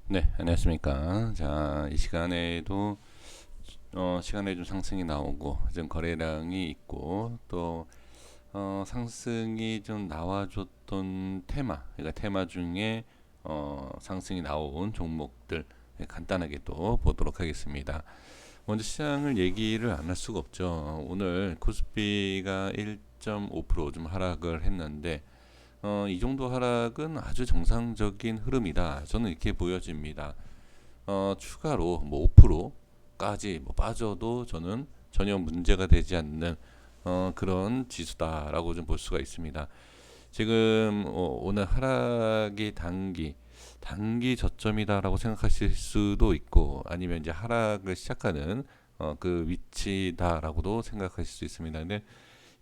네, 안녕하십니까. 자, 이 시간에도 시간에 좀 상승이 나오고 좀 거래량이 있고 또 상승이 좀 나와줬던 테마, 그러니까 테마 중에 상승이 나온 종목들 간단하게 또 보도록 하겠습니다. 먼저 시장을 얘기를 안 할 수가 없죠. 오늘 코스피가 1.5%좀 하락을 했는데 이 정도 하락은 아주 정상적인 흐름이다. 저는 이렇게 보여집니다. 추가로 뭐 5%까지 뭐 빠져도 저는 전혀 문제가 되지 않는 그런 지수다라고 좀 볼 수가 있습니다. 지금 오늘 하락이 단기 저점이다라고 생각하실 수도 있고 아니면 이제 하락을 시작하는 그 위치다라고도 생각하실 수 있습니다. 근데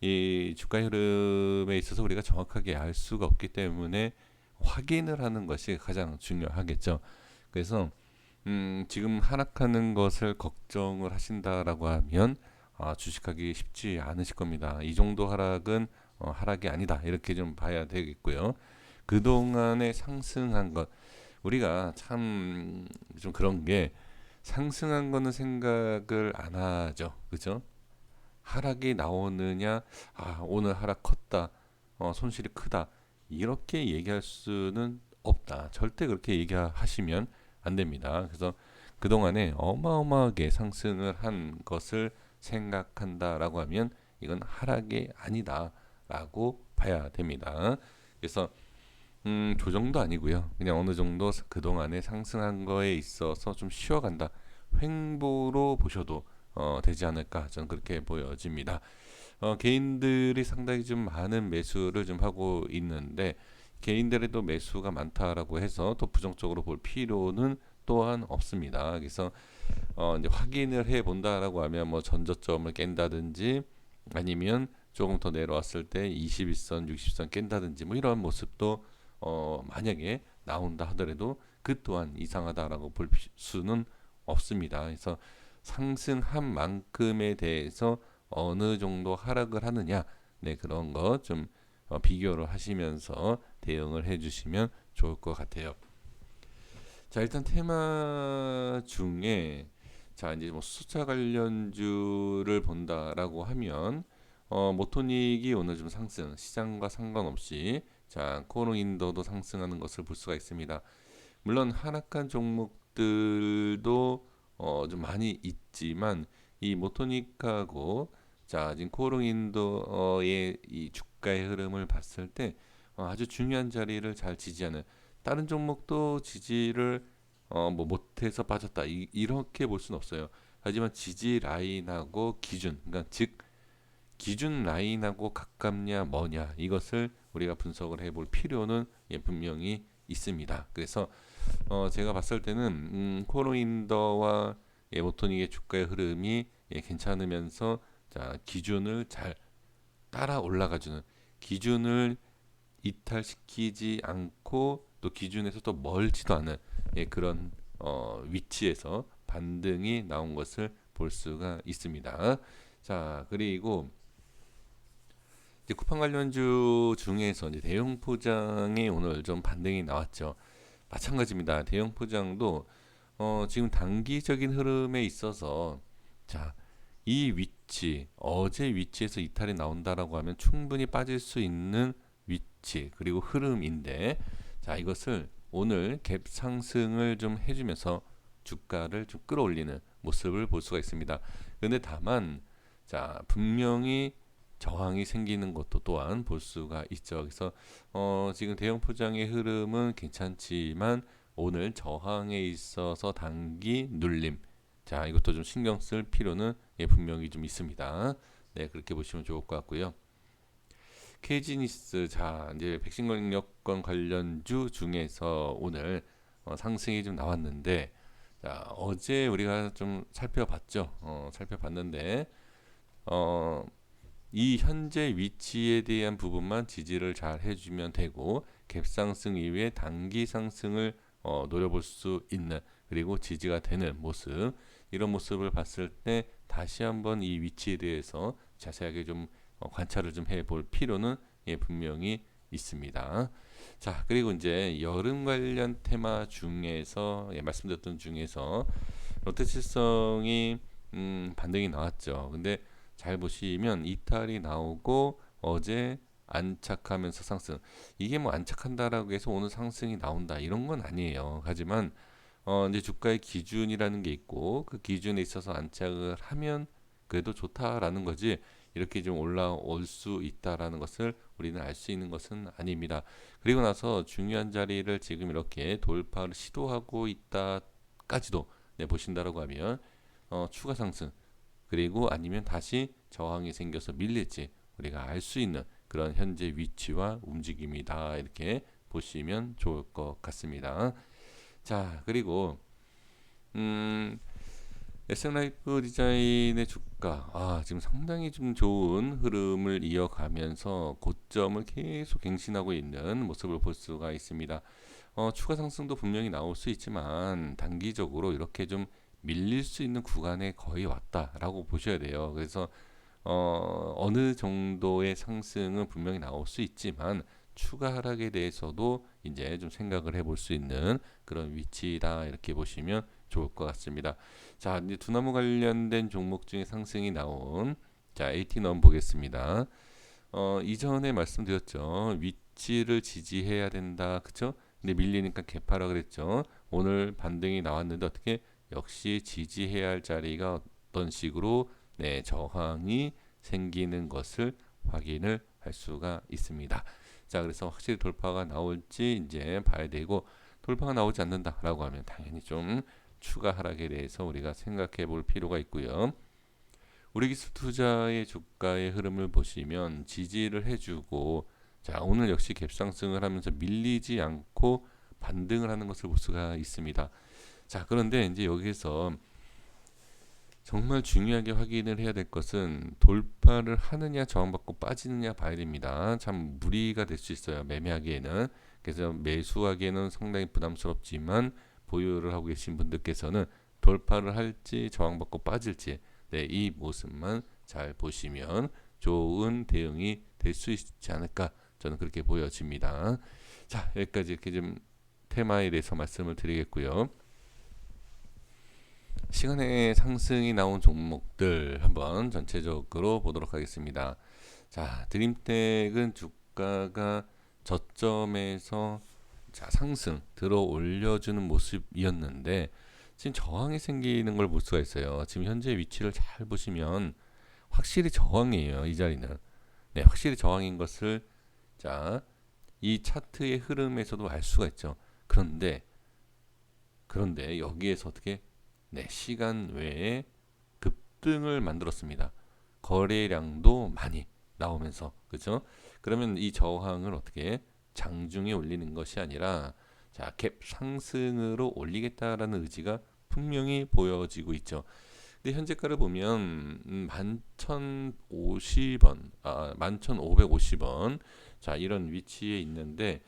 이 주가 흐름에 있어서 우리가 정확하게 알 수가 없기 때문에 확인을 하는 것이 가장 중요하겠죠. 그래서 지금 하락하는 것을 걱정을 하신다라고 하면 주식하기 쉽지 않으실 겁니다. 이 정도 하락은 하락이 아니다. 이렇게 좀 봐야 되겠고요. 그동안에 상승한 것, 우리가 참 좀 그런 게 상승한 거는 생각을 안 하죠. 그죠? 하락이 나오느냐, 오늘 하락 컸다, 손실이 크다, 이렇게 얘기할 수는 없다. 절대 그렇게 얘기하시면 안 됩니다. 그래서 그동안에 어마어마하게 상승을 한 것을 생각한다라고 하면 이건 하락이 아니다라고 봐야 됩니다. 그래서 조정도 아니고요. 그냥 어느 정도 그동안에 상승한 거에 있어서 좀 쉬어간다. 횡보로 보셔도 되지 않을까 저는 그렇게 보여집니다. 개인들이 상당히 좀 많은 매수를 좀 하고 있는데 개인들에도 매수가 많다라고 해서 또 부정적으로 볼 필요는 또한 없습니다. 그래서 이제 확인을 해 본다라고 하면 뭐 전저점을 깬다든지 아니면 조금 더 내려왔을 때 21선, 60선 깬다든지 뭐 이런 모습도 만약에 나온다 하더라도 그 또한 이상하다라고 볼 수는 없습니다. 그래서 상승한 만큼에 대해서 어느 정도 하락을 하느냐, 네 그런 거 좀 비교를 하시면서 대응을 해주시면 좋을 것 같아요. 자 일단 테마 중에 자 이제 뭐 숫자 관련주를 본다라고 하면 모토닉이 오늘 좀 상승 시장과 상관없이 자 코롱인더도 상승하는 것을 볼 수가 있습니다. 물론 하락한 종목들도 좀 많이 있지만 이 모토닉하고 자 지금 코롱인더의 이 주가의 흐름을 봤을 때 아주 중요한 자리를 잘 지지하는 다른 종목도 지지를 뭐 못해서 빠졌다 이렇게 볼 수는 없어요. 하지만 지지 라인하고 기준 그러니까 즉 기준 라인하고 가깝냐 뭐냐 이것을 우리가 분석을 해볼 필요는 분명히 있습니다. 그래서 제가 봤을 때는 코로인더와 모토닉의 주가의 흐름이 괜찮으면서 자 기준을 잘 따라 올라가주는 기준을 이탈시키지 않고 또 기준에서 또 멀지도 않은 그런 위치에서 반등이 나온 것을 볼 수가 있습니다. 자 그리고 이제 쿠팡 관련주 중에서 이제 대형 포장이 오늘 좀 반등이 나왔죠. 마찬가지입니다. 대형 포장도 지금 단기적인 흐름에 있어서 자, 이 위치, 어제 위치에서 이탈이 나온다라고 하면 충분히 빠질 수 있는 위치 그리고 흐름인데 자, 이것을 오늘 갭 상승을 좀 해주면서 주가를 좀 끌어올리는 모습을 볼 수가 있습니다. 그런데 다만 자, 분명히 저항이 생기는 것도 또한 볼 수가 있죠. 그래서 지금 대형 포장의 흐름은 괜찮지만 오늘 저항에 있어서 단기 눌림. 자, 이것도 좀 신경 쓸 필요는 분명히 좀 있습니다. 네, 그렇게 보시면 좋을 것 같고요. 케이지니스, 자, 이제 백신 공격권 관련주 중에서 오늘 상승이 좀 나왔는데, 자, 어제 우리가 좀 살펴봤죠. 살펴봤는데, 어, 이 현재 위치에 대한 부분만 지지를 잘 해주면 되고 갭상승 이후에 단기 상승을 노려볼 수 있는 그리고 지지가 되는 모습 이런 모습을 봤을 때 다시 한번 이 위치에 대해서 자세하게 좀 관찰을 좀 해볼 필요는 분명히 있습니다. 자, 그리고 이제 여름 관련 테마 중에서 말씀드렸던 중에서 롯데칠성이 반등이 나왔죠. 근데 잘 보시면 이탈이 나오고 어제 안착하면서 상승. 이게 뭐 안착한다라고 해서 오늘 상승이 나온다 이런 건 아니에요. 하지만 이제 주가의 기준이라는 게 있고 그 기준에 있어서 안착을 하면 그래도 좋다라는 거지 이렇게 좀 올라올 수 있다라는 것을 우리는 알 수 있는 것은 아닙니다. 그리고 나서 중요한 자리를 지금 이렇게 돌파를 시도하고 있다까지도 보신다라고 하면 추가 상승 그리고 아니면 다시 저항이 생겨서 밀릴지 우리가 알 수 있는 그런 현재 위치와 움직임이다 이렇게 보시면 좋을 것 같습니다. 자, 그리고 SN라이프 디자인의 주가 지금 상당히 좀 좋은 흐름을 이어가면서 고점을 계속 갱신하고 있는 모습을 볼 수가 있습니다. 추가 상승도 분명히 나올 수 있지만 단기적으로 이렇게 좀 밀릴 수 있는 구간에 거의 왔다라고 보셔야 돼요. 그래서 어느 정도의 상승은 분명히 나올 수 있지만 추가 하락에 대해서도 이제 좀 생각을 해볼 수 있는 그런 위치다 이렇게 보시면 좋을 것 같습니다. 자, 이제 두나무 관련된 종목 중에 상승이 나온 자 AT넘 보겠습니다. 이전에 말씀드렸죠. 위치를 지지해야 된다, 그쵸? 근데 밀리니까 개파라 그랬죠. 오늘 반등이 나왔는데 어떻게 역시 지지해야 할 자리가 어떤 식으로 저항이 생기는 것을 확인을 할 수가 있습니다. 자, 그래서 확실히 돌파가 나올지 이제 봐야 되고 돌파가 나오지 않는다라고 하면 당연히 좀 추가 하락에 대해서 우리가 생각해 볼 필요가 있고요. 우리 기술 투자의 주가의 흐름을 보시면 지지를 해주고 자 오늘 역시 갭상승을 하면서 밀리지 않고 반등을 하는 것을 볼 수가 있습니다. 자, 그런데 이제 여기서 정말 중요하게 확인을 해야 될 것은 돌파를 하느냐 저항받고 빠지느냐 봐야 됩니다. 참 무리가 될 수 있어요. 매매하기에는. 그래서 매수하기에는 상당히 부담스럽지만 보유를 하고 계신 분들께서는 돌파를 할지 저항받고 빠질지 이 모습만 잘 보시면 좋은 대응이 될 수 있지 않을까 저는 그렇게 보여집니다. 자, 여기까지 이렇게 좀 테마에 대해서 말씀을 드리겠고요. 시간의 상승이 나온 종목들 한번 전체적으로 보도록 하겠습니다. 자, 드림텍은 주가가 저점에서 상승 들어 올려주는 모습이었는데 지금 저항이 생기는 걸 볼 수가 있어요. 지금 현재 위치를 잘 보시면 확실히 저항이에요. 이 자리는. 확실히 저항인 것을 이 차트의 흐름에서도 알 수가 있죠. 그런데 여기에서 어떻게 시간 외에 급등을 만들었습니다. 거래량도 많이 나오면서 그죠? 그러면 이 저항을 어떻게 장중에 올리는 것이 아니라 갭 상승으로 올리겠다라는 의지가 분명히 보여지고 있죠. 근데 현재가를 보면 11,050원, 11,550원 이런 위치에 있는데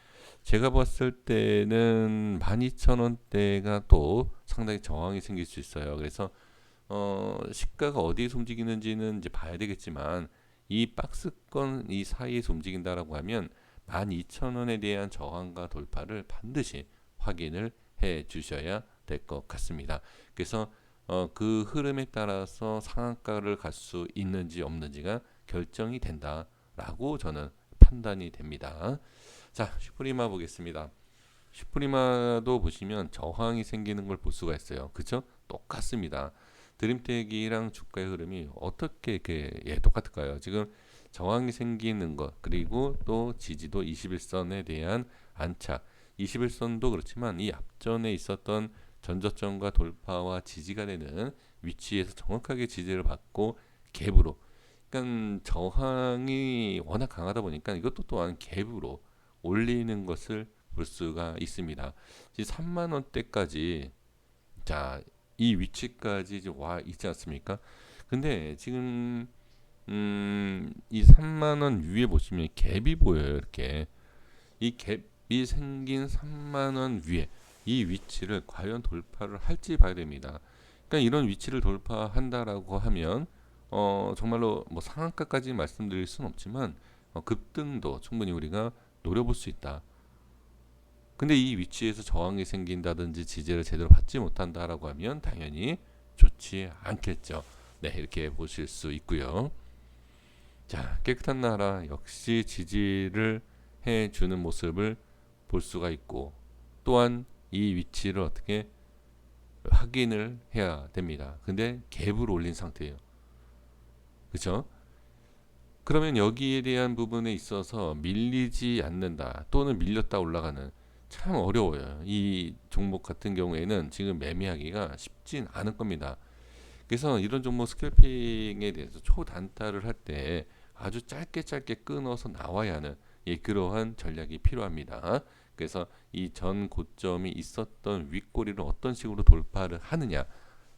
제가 봤을 때는 12,000원대가 또 상당히 저항이 생길 수 있어요. 그래서 시가가 어디에서 움직이는지는 이제 봐야 되겠지만 이 박스권 이 사이에서 움직인다라고 하면 12,000원에 대한 저항과 돌파를 반드시 확인을 해 주셔야 될 것 같습니다. 그래서 그 흐름에 따라서 상한가를 갈 수 있는지 없는지가 결정이 된다라고 저는 판단이 됩니다. 자, 슈프리마 보겠습니다. 슈프리마도 보시면 저항이 생기는 걸 볼 수가 있어요. 그쵸? 똑같습니다. 드림텍이랑 주가의 흐름이 어떻게 이렇게 똑같을까요? 지금 저항이 생기는 것 그리고 또 지지도 21선에 대한 안착 21선도 그렇지만 이 앞전에 있었던 전저점과 돌파와 지지가 되는 위치에서 정확하게 지지를 받고 갭으로 그러니까 저항이 워낙 강하다 보니까 이것도 또한 갭으로 올리는 것을 볼 수가 있습니다. 지금 3만 원대까지 이 위치까지 이제 와 있지 않습니까? 근데 지금 이 3만 원 위에 보시면 갭이 보여요. 이렇게 이 갭이 생긴 3만 원 위에 이 위치를 과연 돌파를 할지 봐야 됩니다. 그러니까 이런 위치를 돌파한다라고 하면 정말로 뭐 상한가까지 말씀드릴 수는 없지만 급등도 충분히 우리가 노려볼 수 있다. 근데 이 위치에서 저항이 생긴다든지 지지를 제대로 받지 못한다라고 하면 당연히 좋지 않겠죠. 네, 이렇게 보실 수 있고요. 자, 깨끗한 나라 역시 지지를 해주는 모습을 볼 수가 있고, 또한 이 위치를 어떻게 확인을 해야 됩니다. 근데 갭을 올린 상태예요. 그렇죠? 그러면 여기에 대한 부분에 있어서 밀리지 않는다 또는 밀렸다 올라가는, 참 어려워요. 이 종목 같은 경우에는 지금 매매하기가 쉽진 않을 겁니다. 그래서 이런 종목 스캘핑에 대해서 초단타를 할 때 아주 짧게 짧게 끊어서 나와야 하는, 예, 그러한 전략이 필요합니다. 그래서 이 전 고점이 있었던 윗꼬리를 어떤 식으로 돌파를 하느냐,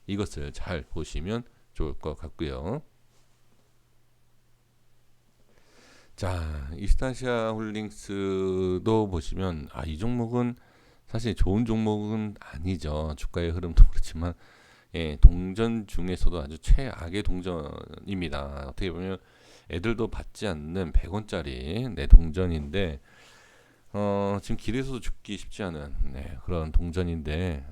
이것을 잘 보시면 좋을 것 같고요. 자, 이스타시아 홀딩스도 보시면, 이 종목은 사실 좋은 종목은 아니죠. 주가의 흐름도 그렇지만, 예, 동전 중에서도 아주 최악의 동전입니다. 어떻게 보면 애들도 받지 않는 100원짜리 네, 동전인데, 지금 길에서도 죽기 쉽지 않은, 네, 그런 동전인데,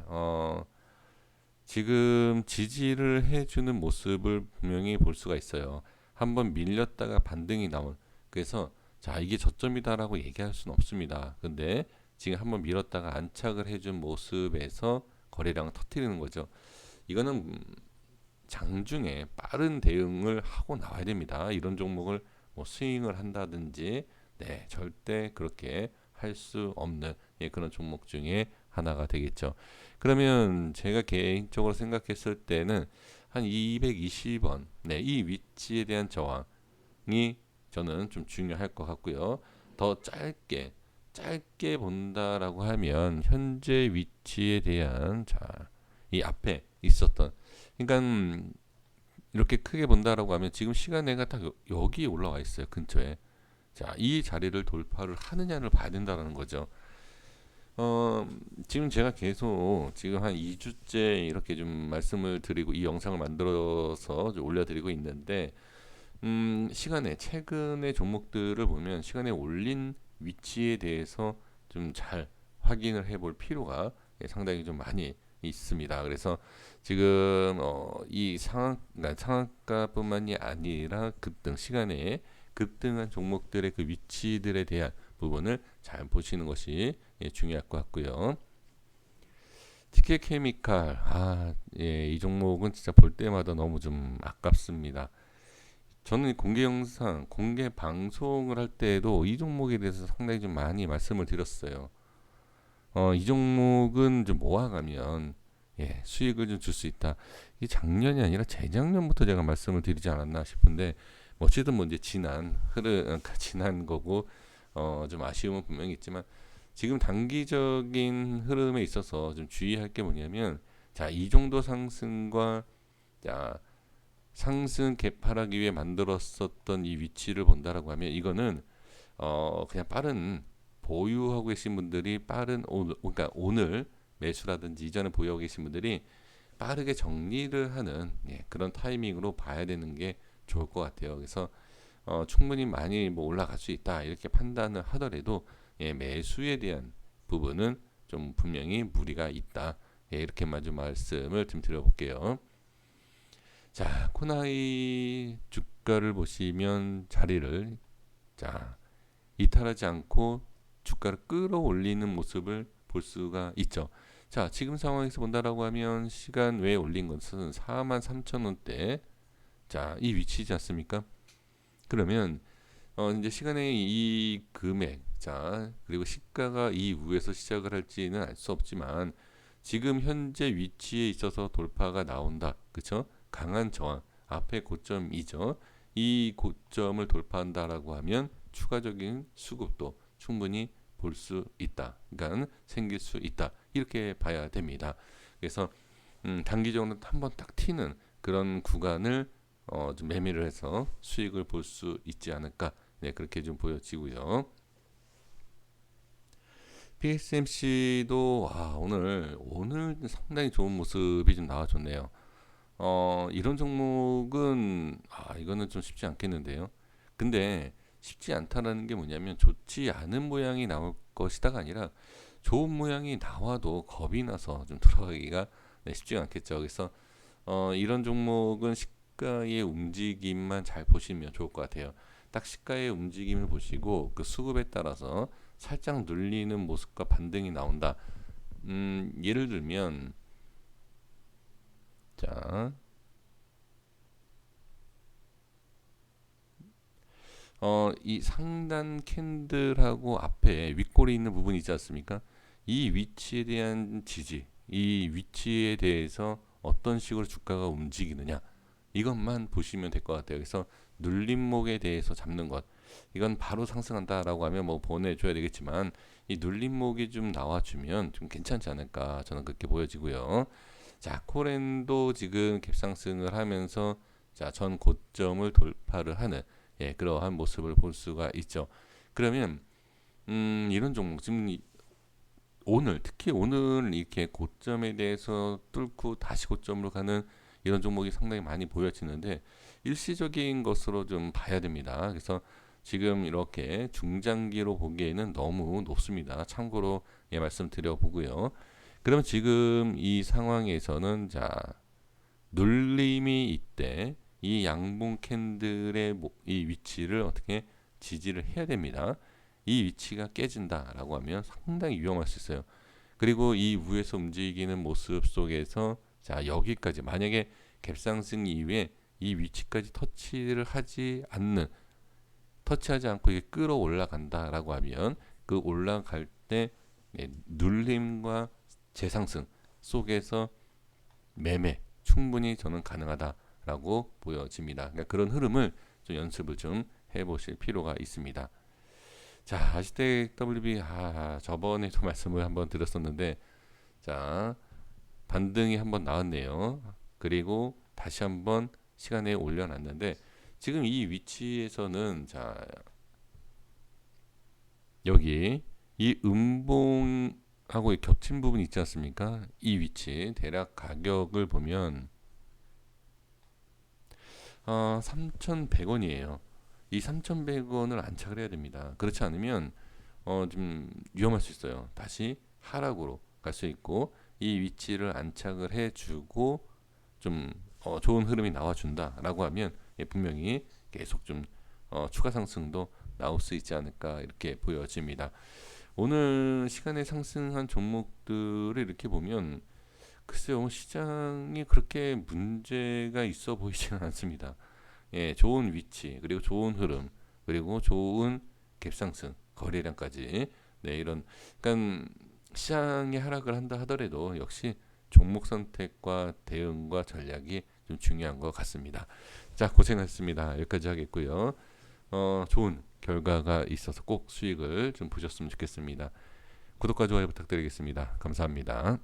지금 지지를 해주는 모습을 분명히 볼 수가 있어요. 한번 밀렸다가 반등이 나온. 그래서 자, 이게 저점이다라고 얘기할 수는 없습니다. 근데 지금 한번 밀었다가 안착을 해준 모습에서 거래량을 터뜨리는 거죠. 이거는 장중에 빠른 대응을 하고 나와야 됩니다. 이런 종목을 뭐 스윙을 한다든지, 네, 절대 그렇게 할 수 없는, 예, 그런 종목 중에 하나가 되겠죠. 그러면 제가 개인적으로 생각했을 때는 한 220원, 네, 이 위치에 대한 저항이 저는 좀 중요할 것 같고요. 더 짧게 본다라고 하면 현재 위치에 대한, 자, 이 앞에 있었던, 그러니까 이렇게 크게 본다라고 하면 지금 시간대가 딱 여기에 올라와 있어요. 근처에. 자, 이 자리를 돌파를 하느냐를 봐야 된다는 거죠. 지금 제가 계속 지금 한 2주째 이렇게 좀 말씀을 드리고 이 영상을 만들어서 좀 올려드리고 있는데, 시간에 최근의 종목들을 보면 시간에 올린 위치에 대해서 좀 잘 확인을 해볼 필요가, 예, 상당히 좀 많이 있습니다. 그래서 지금 이 상한가뿐만이 아니라 급등 시간에 급등한 종목들의 그 위치들에 대한 부분을 잘 보시는 것이, 예, 중요할 것 같고요. 티켓 케미칼, 예, 이 종목은 진짜 볼 때마다 너무 좀 아깝습니다. 저는 공개 영상, 공개 방송을 할 때에도 이 종목에 대해서 상당히 좀 많이 말씀을 드렸어요. 이 종목은 좀 모아가면, 예, 수익을 좀 줄 수 있다. 이 작년이 아니라 재작년부터 제가 말씀을 드리지 않았나 싶은데, 뭐 어쨌든 뭐 이제 지난 거고, 좀 아쉬움은 분명히 있지만, 지금 단기적인 흐름에 있어서 좀 주의할 게 뭐냐면, 자, 이 정도 상승과, 자, 상승 개파하기 위해 만들었었던 이 위치를 본다라고 하면, 이거는 그냥 빠른, 보유하고 계신 분들이 그러니까 오늘 매수라든지 이전에 보유하고 계신 분들이 빠르게 정리를 하는, 예, 그런 타이밍으로 봐야 되는 게 좋을 것 같아요. 그래서 충분히 많이 뭐 올라갈 수 있다 이렇게 판단을 하더라도, 예, 매수에 대한 부분은 좀 분명히 무리가 있다. 예, 이렇게만 좀 말씀을 좀 드려볼게요. 자, 코나이 주가를 보시면 자리를, 자, 이탈하지 않고 주가를 끌어올리는 모습을 볼 수가 있죠. 자, 지금 상황에서 본다라고 하면 시간 외에 올린 것은 43,000원대, 자, 이 위치지 않습니까? 그러면 이제 시간의 이 금액, 자, 그리고 시가가 이후에서 시작을 할지는 알 수 없지만 지금 현재 위치에 있어서 돌파가 나온다, 그렇죠? 강한 저항, 앞에 고점이죠. 이 고점을 돌파한다라고 하면 추가적인 수급도 충분히 볼 수 있다. 그러니까 생길 수 있다. 이렇게 봐야 됩니다. 그래서 단기적으로 한번 딱 튀는 그런 구간을 좀 매매를 해서 수익을 볼 수 있지 않을까. 네, 그렇게 좀 보여지고요. PSMC도 오늘 상당히 좋은 모습이 좀 나와줬네요. 이런 종목은 이거는 좀 쉽지 않겠는데요. 근데 쉽지 않다라는 게 뭐냐면 좋지 않은 모양이 나올 것이다가 아니라 좋은 모양이 나와도 겁이 나서 좀 들어가기가 쉽지가 않겠죠. 그래서 이런 종목은 시가의 움직임만 잘 보시면 좋을 것 같아요. 딱 시가의 움직임을 보시고 그 수급에 따라서 살짝 눌리는 모습과 반등이 나온다. 예를 들면 자, 이 상단 캔들하고 앞에 윗골이 있는 부분이 있지 않습니까? 이 위치에 대한 지지, 이 위치에 대해서 어떤 식으로 주가가 움직이느냐 이것만 보시면 될 것 같아요. 그래서 눌림목에 대해서 잡는 것, 이건 바로 상승한다라고 하면 뭐 보내줘야 되겠지만 이 눌림목이 좀 나와주면 좀 괜찮지 않을까 저는 그렇게 보여지고요. 자, 코렌도 지금 갭상승을 하면서 자, 전 고점을 돌파를 하는 그러한 모습을 볼 수가 있죠. 그러면 이런 종목 지금 오늘 특히 오늘 이렇게 고점에 대해서 뚫고 다시 고점으로 가는 이런 종목이 상당히 많이 보여지는데 일시적인 것으로 좀 봐야 됩니다. 그래서 지금 이렇게 중장기로 보기에는 너무 높습니다. 참고로 말씀드려 보고요. 그러면 지금 이 상황에서는 자, 눌림이 있대 이 양봉 캔들의 이 위치를 어떻게 지지를 해야 됩니다. 이 위치가 깨진다라고 하면 상당히 위험할 수 있어요. 그리고 이 위에서 움직이는 모습 속에서 자, 여기까지 만약에 갭상승 이후에 이 위치까지 터치하지 않고 이게 끌어올라간다라고 하면 그 올라갈 때 눌림과 재상승 속에서 매매 충분히 저는 가능하다라고 보여집니다. 그러니까 그런 흐름을 좀 연습을 좀 해보실 필요가 있습니다. 자, 아시텍 WB 저번에도 말씀을 한번 드렸었는데 자, 반등이 한번 나왔네요. 그리고 다시 한번 시간에 올려놨는데 지금 이 위치에서는 자, 여기 이 음봉하고 겹친 부분이 있지 않습니까? 이 위치 대략 가격을 보면 3,100원이에요. 이 3,100원을 안착을 해야 됩니다. 그렇지 않으면 좀 위험할 수 있어요. 다시 하락으로 갈 수 있고 이 위치를 안착을 해주고 좀 좋은 흐름이 나와준다라고 하면 분명히 계속 좀 추가 상승도 나올 수 있지 않을까 이렇게 보여집니다. 오늘 시간에 상승한 종목들을 이렇게 보면 글쎄요 시장이 그렇게 문제가 있어 보이지는 않습니다. 좋은 위치 그리고 좋은 흐름 그리고 좋은 갭상승 거래량까지 이런 그러니까 시장이 하락을 한다 하더라도 역시 종목 선택과 대응과 전략이 좀 중요한 것 같습니다. 자, 고생하셨습니다. 여기까지 하겠고요. 좋은 결과가 있어서 꼭 수익을 좀 보셨으면 좋겠습니다. 구독과 좋아요 부탁드리겠습니다. 감사합니다.